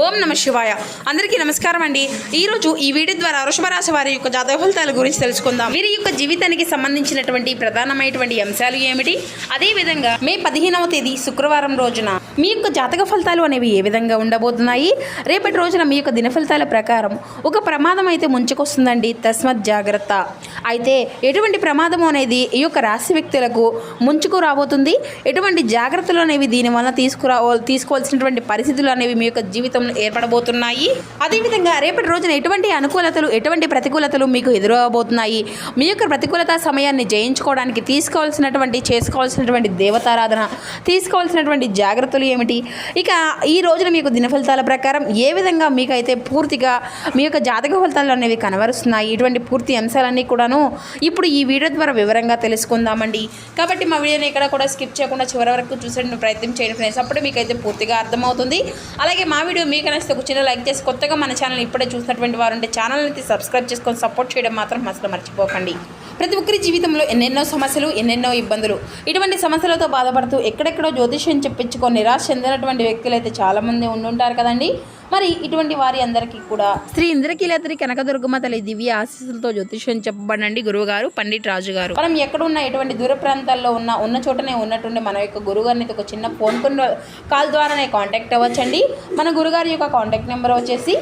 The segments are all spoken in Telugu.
ఓం నమ శివాయ. అందరికీ నమస్కారం అండి. ఈరోజు ఈ వీడియో ద్వారా వృషభ రాశి వారి యొక్క జాతక ఫలితాల గురించి తెలుసుకుందాం. వీరి యొక్క జీవితానికి సంబంధించినటువంటి ప్రధానమైనటువంటి అంశాలు ఏమిటి, అదేవిధంగా మే 15వ తేదీ శుక్రవారం రోజున మీ యొక్క జాతక ఫలితాలు అనేవి ఏ విధంగా ఉండబోతున్నాయి, రేపటి రోజున మీ యొక్క దిన ఫలితాల ప్రకారం ఒక ప్రమాదం అయితే ముంచుకొస్తుందండి, తస్మత్ జాగ్రత్త. అయితే ఎటువంటి ప్రమాదం అనేది ఈ యొక్క రాశి వ్యక్తులకు ముంచుకు రాబోతుంది, ఎటువంటి జాగ్రత్తలు అనేవి దీనివల్ల తీసుకోవాల్సినటువంటి పరిస్థితులు అనేవి మీ యొక్క జీవితంలో ఏర్పడబోతున్నాయి. అదేవిధంగా రేపటి రోజున ఎటువంటి అనుకూలతలు ఎటువంటి ప్రతికూలతలు మీకు ఎదురవబోతున్నాయి, మీ యొక్క ప్రతికూలత సమయాన్ని జయించుకోవడానికి చేసుకోవాల్సినటువంటి దేవతారాధన, తీసుకోవాల్సినటువంటి జాగ్రత్తలు ఏమిటి, ఇక ఈ రోజున మీకు దిన ఫలితాల ప్రకారం ఏ విధంగా మీకైతే పూర్తిగా మీ యొక్క జాతక ఫలితాలు అనేవి కనబరుస్తున్నాయి, ఇటువంటి పూర్తి అంశాలన్నీ కూడాను ఇప్పుడు ఈ వీడియో ద్వారా వివరంగా తెలుసుకుందామండి. కాబట్టి మా వీడియోని ఎక్కడ కూడా స్కిప్ చేయకుండా చివరి వరకు చూసేటువంటి ప్రయత్నం చేయండి ఫ్రెండ్స్, అప్పుడు మీకైతే పూర్తిగా అర్థమవుతుంది. అలాగే మా వీడియో మీకు నచ్చితే ఒక చిన్న లైక్ చేసి, కొత్తగా మన ఛానల్ ఇప్పుడే చూసినటువంటి వారు ఉంటే ఛానల్ని అయితే సబ్స్క్రైబ్ చేసుకొని సపోర్ట్ చేయడం మాత్రం అసలు మర్చిపోకండి. ప్రతి ఒక్కరి జీవితంలో ఎన్నెన్నో సమస్యలు, ఎన్నెన్నో ఇబ్బందులు, ఇటువంటి సమస్యలతో బాధపడుతూ ఎక్కడెక్కడో జ్యోతిష్యం చెప్పించుకొని నిరాశ చెందినటువంటి వ్యక్తులు అయితే చాలామంది ఉండుంటారు కదండి. మరి ఇటువంటి వారి అందరికీ కూడా శ్రీ ఇంద్రకీలాద్రి కనకదుర్గమ్మ తల్లి దివ్య ఆశీస్సులతో జ్యోతిష్యం చెప్పబడండి గురువుగారు పండిట్ రాజు గారు. మనం ఎక్కడున్నా ఎటువంటి దూర ప్రాంతాల్లో ఉన్న చోటనే ఉన్నట్టుండి మన యొక్క గురుగారిని ఒక చిన్న ఫోన్ కాల్ ద్వారానే కాంటాక్ట్ అవ్వచ్చండి. మన గురుగారి యొక్క కాంటాక్ట్ నెంబర్ వచ్చేసి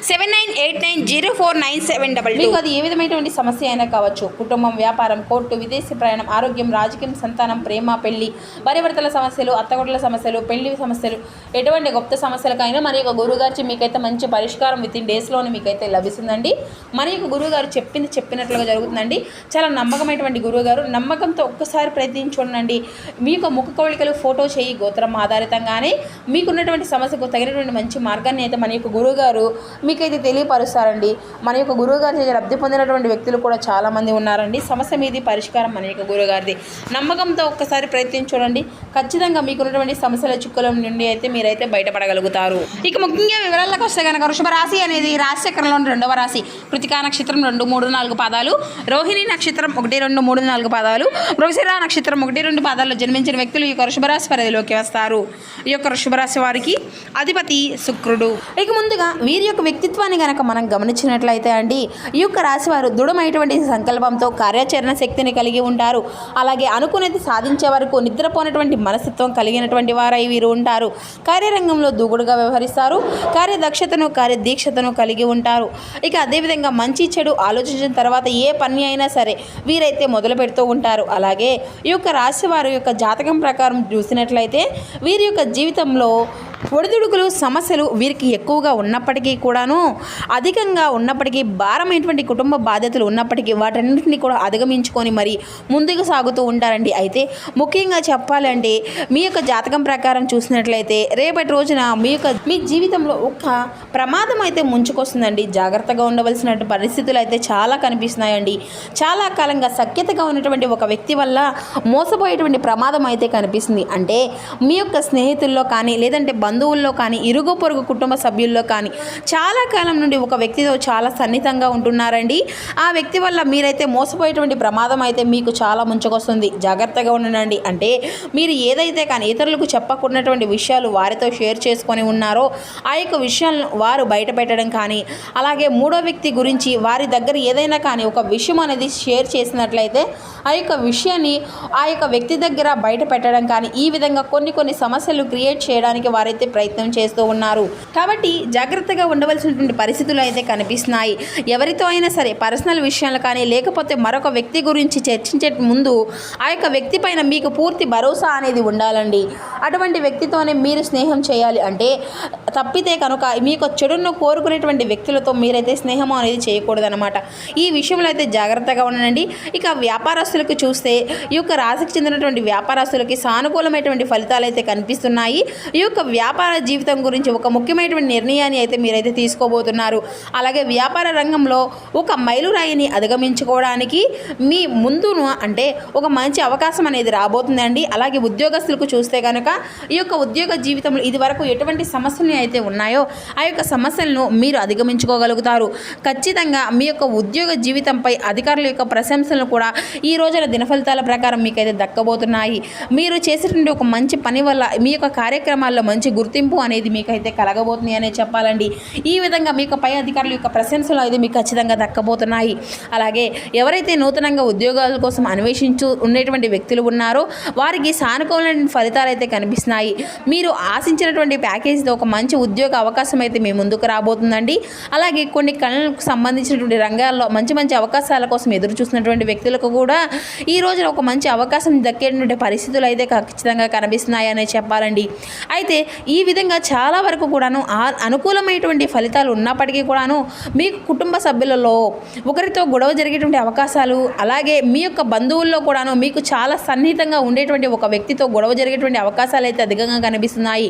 7989049722. మీకు అది ఏ విధమైనటువంటి సమస్య అయినా కావచ్చు, కుటుంబం, వ్యాపారం, కోర్టు, విదేశీ ప్రయాణం, ఆరోగ్యం, రాజకీయం, సంతానం, ప్రేమ, పెళ్లి, భార్యాభర్తల సమస్యలు, అత్తగొడ్ల సమస్యలు, పెళ్లి సమస్యలు, ఎటువంటి గొప్ప సమస్యలకైనా మన యొక్క గురువుగారు మీకైతే మంచి పరిష్కారం వితిన్ డేస్లోనే మీకైతే లభిస్తుందండి. మన యొక్క గురువుగారు చెప్పినట్లుగా జరుగుతుందండి. చాలా నమ్మకమైనటువంటి గురువుగారు, నమ్మకంతో ఒక్కసారి ప్రయత్నించుకోండి. మీ యొక్క ముఖ కవళికలు, ఫోటో చేయి, గోత్రం ఆధారితంగానే మీకున్నటువంటి సమస్యకు తగినటువంటి మంచి మార్గాన్ని అయితే మన యొక్క గురువుగారు మీకైతే తెలియపరుస్తారండి. మన యొక్క గురువుగారి చేత లబ్ధి పొందినటువంటి వ్యక్తులు కూడా చాలామంది ఉన్నారండి. సమస్య మీది పరిష్కారం మన యొక్క గురువుగారిది. నమ్మకంతో ఒక్కసారి ప్రయత్నించండి, ఖచ్చితంగా మీకున్నటువంటి సమస్యల చిక్కుల నుండి అయితే మీరైతే బయటపడగలుగుతారు. ఇక ముఖ్యంగా వివరాలకు వస్తే కనుక వృషభ రాశి అనేది రాశి చక్రంలోని 2వ రాశి. కృతికా నక్షత్రం 2, 3, 4 పాదాలు, రోహిణి నక్షత్రం 1, 2, 3, 4 పాదాలు, మృగశిర నక్షత్రం 1, 2 పాదాల్లో జన్మించిన వ్యక్తులు ఈ యొక్క వృషభ రాశి పరిధిలోకి వస్తారు. ఈ యొక్క వృషభ రాశి వారికి అధిపతి శుక్రుడు. ఇక ముందుగా వీరి యొక్క వ్యక్తిత్వాన్ని కనుక మనం గమనించినట్లయితే అండి, ఈ యొక్క రాశి వారు దృఢమైనటువంటి సంకల్పంతో కార్యాచరణ శక్తిని కలిగి ఉంటారు. అలాగే అనుకునేది సాధించే వరకు నిద్రపోయినటువంటి మనస్తత్వం కలిగినటువంటి వారై వీరు ఉంటారు. కార్యరంగంలో దూకుడుగా వ్యవహరిస్తారు. కార్యదక్షతను, కార్యదీక్షతను కలిగి ఉంటారు. ఇక అదేవిధంగా మంచి చెడు ఆలోచించిన తర్వాత ఏ పని అయినా సరే వీరైతే మొదలు పెడుతూ ఉంటారు. అలాగే ఈ యొక్క రాశి వారి యొక్క జాతకం ప్రకారం చూసినట్లయితే వీరి యొక్క జీవితంలో ఒడిదుడుకులు, సమస్యలు వీరికి ఎక్కువగా ఉన్నప్పటికీ కూడాను, అధికంగా ఉన్నప్పటికీ, భారమైనటువంటి కుటుంబ బాధ్యతలు ఉన్నప్పటికీ వాటన్నింటినీ కూడా అధిగమించుకొని మరి ముందుకు సాగుతూ ఉంటారండి. అయితే ముఖ్యంగా చెప్పాలంటే మీ యొక్క జాతకం ప్రకారం చూసినట్లయితే రేపటి రోజున మీ జీవితంలో ఒక ప్రమాదం అయితే ముంచుకొస్తుందండి. జాగ్రత్తగా ఉండవలసిన పరిస్థితులు అయితే చాలా కనిపిస్తున్నాయండి. చాలా కాలంగా సఖ్యతగా ఉన్నటువంటి ఒక వ్యక్తి వల్ల మోసపోయేటువంటి ప్రమాదం అయితే కనిపిస్తుంది. అంటే మీ యొక్క స్నేహితుల్లో కానీ, లేదంటే బంధువుల్లో కానీ, ఇరుగు పొరుగు కుటుంబ సభ్యుల్లో కానీ చాలా కాలం నుండి ఒక వ్యక్తితో చాలా సన్నిహితంగా ఉంటున్నారండి. ఆ వ్యక్తి వల్ల మీరైతే మోసపోయేటువంటి ప్రమాదం అయితే మీకు చాలా ముంచుకొస్తుంది. జాగ్రత్తగా ఉండండి. అంటే మీరు ఏదైతే కానీ ఇతరులకు చెప్పకున్నటువంటి విషయాలు వారితో షేర్ చేసుకొని ఉన్నారో ఆ యొక్క విషయాలను వారు బయట పెట్టడం కానీ, అలాగే మూడో వ్యక్తి గురించి వారి దగ్గర ఏదైనా కానీ ఒక విషయం అనేది షేర్ చేసినట్లయితే ఆ యొక్క విషయాన్ని ఆ యొక్క వ్యక్తి దగ్గర బయట పెట్టడం కానీ, ఈ విధంగా కొన్ని సమస్యలు క్రియేట్ చేయడానికి వారైతే ప్రయత్నం చేస్తూ ఉన్నారు. కాబట్టి జాగ్రత్తగా ఉండవలసినటువంటి పరిస్థితులు అయితే కనిపిస్తున్నాయి. ఎవరితో అయినా సరే పర్సనల్ విషయాలు కానీ, లేకపోతే మరొక వ్యక్తి గురించి చర్చించే ముందు ఆ యొక్క వ్యక్తి పైన మీకు పూర్తి భరోసా అనేది ఉండాలండి. అటువంటి వ్యక్తితోనే మీరు స్నేహం చేయాలి. అంటే తప్పితే కనుక మీకు చెడును కోరుకునేటువంటి వ్యక్తులతో మీరైతే స్నేహం అనేది చేయకూడదనమాట. ఈ విషయంలో అయితే జాగ్రత్తగా ఉండండి. ఇక వ్యాపారస్తులకు చూస్తే ఈ యొక్క రాశికి చెందినటువంటి వ్యాపారస్తులకి సానుకూలమైనటువంటి ఫలితాలు అయితే కనిపిస్తున్నాయి. ఈ యొక్క వ్యాపార జీవితం గురించి ఒక ముఖ్యమైనటువంటి నిర్ణయాన్ని అయితే మీరైతే తీసుకోబోతున్నారు. అలాగే వ్యాపార రంగంలో ఒక మైలురాయిని అధిగమించుకోవడానికి మీ ముందును అంటే ఒక మంచి అవకాశం అనేది రాబోతుందండి. అలాగే ఉద్యోగస్తులకు చూస్తే కనుక ఈ యొక్క ఉద్యోగ జీవితంలో ఇది వరకు ఎటువంటి సమస్యలు అయితే ఉన్నాయో ఆ యొక్క సమస్యలను మీరు అధిగమించుకోగలుగుతారు. ఖచ్చితంగా మీ యొక్క ఉద్యోగ జీవితంపై అధికారుల యొక్క ప్రశంసలను కూడా ఈ రోజున దిన ఫలితాల ప్రకారం మీకైతే దక్కబోతున్నాయి. మీరు చేసేటువంటి ఒక మంచి పని వల్ల మీ యొక్క కార్యక్రమాల్లో మంచి గుర్తింపు అనేది మీకైతే కలగబోతుంది అనే చెప్పాలండి. ఈ విధంగా మీకు పై అధికారుల యొక్క ప్రశంసలు అయితే మీకు ఖచ్చితంగా దక్కబోతున్నాయి. అలాగే ఎవరైతే నూతనంగా ఉద్యోగాల కోసం అన్వేషించు ఉండేటువంటి వ్యక్తులు ఉన్నారో వారికి సానుకూలమైన ఫలితాలు అయితే కనిపిస్తున్నాయి. మీరు ఆశించినటువంటి ప్యాకేజీతో ఒక మంచి ఉద్యోగ అవకాశం అయితే మీ ముందుకు రాబోతుందండి. అలాగే కొన్ని కళలకు సంబంధించినటువంటి రంగాల్లో మంచి మంచి అవకాశాల కోసం ఎదురు చూసినటువంటి వ్యక్తులకు కూడా ఈ రోజున ఒక మంచి అవకాశం దక్కేటువంటి పరిస్థితులు అయితే ఖచ్చితంగా కనిపిస్తున్నాయనే చెప్పాలండి. అయితే ఈ విధంగా చాలా వరకు కూడాను అనుకూలమైనటువంటి ఫలితాలు ఉన్నప్పటికీ కూడాను మీకు కుటుంబ సభ్యులలో ఒకరితో గొడవ జరిగేటువంటి అవకాశాలు, అలాగే మీ యొక్క బంధువుల్లో కూడాను మీకు చాలా సన్నిహితంగా ఉండేటువంటి ఒక వ్యక్తితో గొడవ జరిగేటువంటి అవకాశాలు అయితే అధికంగా కనిపిస్తున్నాయి.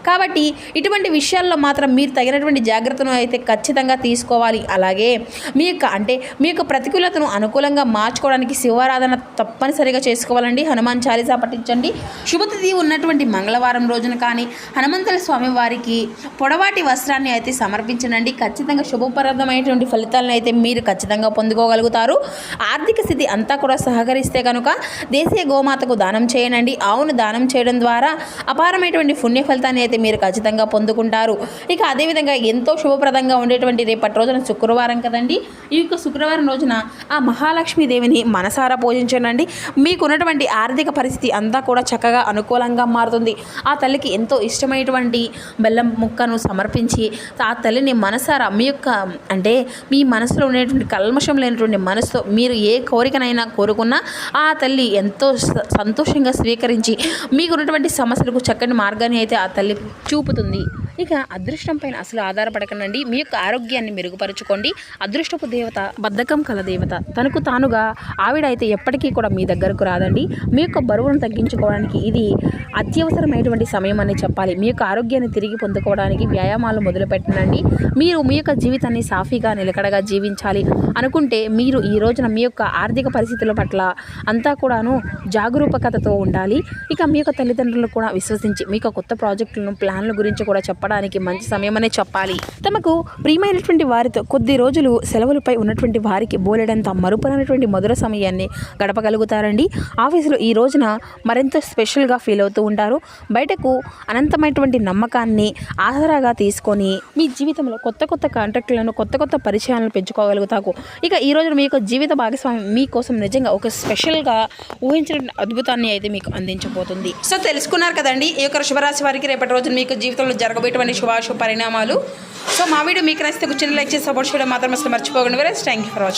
కాబట్టి ఇటువంటి విషయాల్లో మాత్రం మీరు తగినటువంటి జాగ్రత్తను అయితే ఖచ్చితంగా తీసుకోవాలి. అలాగే మీ యొక్క ప్రతికూలతను అనుకూలంగా మార్చుకోవడానికి శివారాధన తప్పనిసరిగా చేసుకోవాలండి. హనుమాన్ చాలీసా పఠించండి. శుభతిథి ఉన్నటువంటి మంగళవారం రోజున కానీ హనుమంతుల స్వామి వారికి పొడవాటి వస్త్రాన్ని అయితే సమర్పించండి. ఖచ్చితంగా శుభప్రదమైనటువంటి ఫలితాలను అయితే మీరు ఖచ్చితంగా పొందుకోగలుగుతారు. ఆర్థిక స్థితి అంతా కూడా సహకరిస్తే కనుక దేశీయ గోమాతకు దానం చేయనండి. ఆవును దానం చేయడం ద్వారా అపారమైనటువంటి పుణ్య ఫలితాన్ని అయితే మీరు ఖచ్చితంగా పొందుకుంటారు. ఇక అదేవిధంగా ఎంతో శుభప్రదంగా ఉండేటువంటి రేపటి రోజున శుక్రవారం కదండి. ఈ యొక్క శుక్రవారం రోజున ఆ మహాలక్ష్మీదేవిని మనసారా పూజించండి. మీకున్నటువంటి ఆర్థిక పరిస్థితి అంతా కూడా చక్కగా అనుకూలంగా మారుతుంది. ఆ తల్లికి ఎంతో ఇష్టమైనటువంటి బెల్లం ముక్కను సమర్పించి ఆ తల్లిని మనసారా మీ మనసులో ఉండేటువంటి కల్మషం లేనటువంటి మనసుతో మీరు ఏ కోరికనైనా కోరుకున్నా ఆ తల్లి ఎంతో సంతోషంగా స్వీకరించి మీకున్నటువంటి సమస్యలకు చక్కని మార్గాన్ని అయితే ఆ తల్లి చూపుతుంది. ఇక అదృష్టం పైన అసలు ఆధారపడకండి. మీ యొక్క ఆరోగ్యాన్ని మెరుగుపరుచుకోండి. అదృష్టపు దేవత బద్ధకం కల దేవత, తనకు తానుగా ఆవిడ అయితే ఎప్పటికీ కూడా మీ దగ్గరకు రాదండి. మీ యొక్క బరువును తగ్గించుకోవడానికి ఇది అత్యవసరమైనటువంటి సమయం అని చెప్పాలి. మీ యొక్క ఆరోగ్యాన్ని తిరిగి పొందుకోవడానికి వ్యాయామాలు మొదలుపెట్టండి. మీరు మీ యొక్క జీవితాన్ని సాఫీగా నిలకడగా జీవించాలి అనుకుంటే మీరు ఈ రోజున మీ యొక్క ఆర్థిక పరిస్థితుల పట్ల అంతా కూడాను జాగరూకతతో ఉండాలి. ఇక మీ యొక్క తల్లిదండ్రులు కూడా విశ్వసించి మీ యొక్క కొత్త ప్రాజెక్టులను ప్లాన్ల గురించి కూడా చెప్పడానికి మంచి సమయం అనే చెప్పాలి. తమకు ప్రియమైనటువంటి వారితో కొద్ది రోజులు సెలవులపై ఉన్నటువంటి వారికి బోలెడంత మరుపునటువంటి మధుర సమయాన్ని గడపగలుగుతారండి. ఆఫీసులో ఈ రోజున మరింత స్పెషల్గా ఫీల్ అవుతూ ఉంటారు. బయటకు అనంతమైనటువంటి నమ్మకాన్ని ఆసరాగా తీసుకొని మీ జీవితంలో కొత్త కొత్త కాంట్రాక్టులను కొత్త కొత్త పరిచయాలను పెంచుకోగలుగుతారు. ఇక ఈ రోజున మీ యొక్క జీవిత భాగస్వామి మీకోసం నిజంగా ఒక స్పెషల్గా ఊహించిన అద్భుతాన్ని అయితే మీకు అందించబోతుంది. సో తెలుసుకున్నారు కదండి ఈ యొక్క శుభరాశి వారికి రేపటి రోజున మీకు జీవితంలో జరగబోయేటువంటి శుభాశుభ పరిణామాలు. సో మా వీడియో మీకు నచ్చితే చిన్న లైక్ చేసి సపోర్ట్ చేయడం మాత్రం అసలు మర్చిపోకండి. Thank you for watching.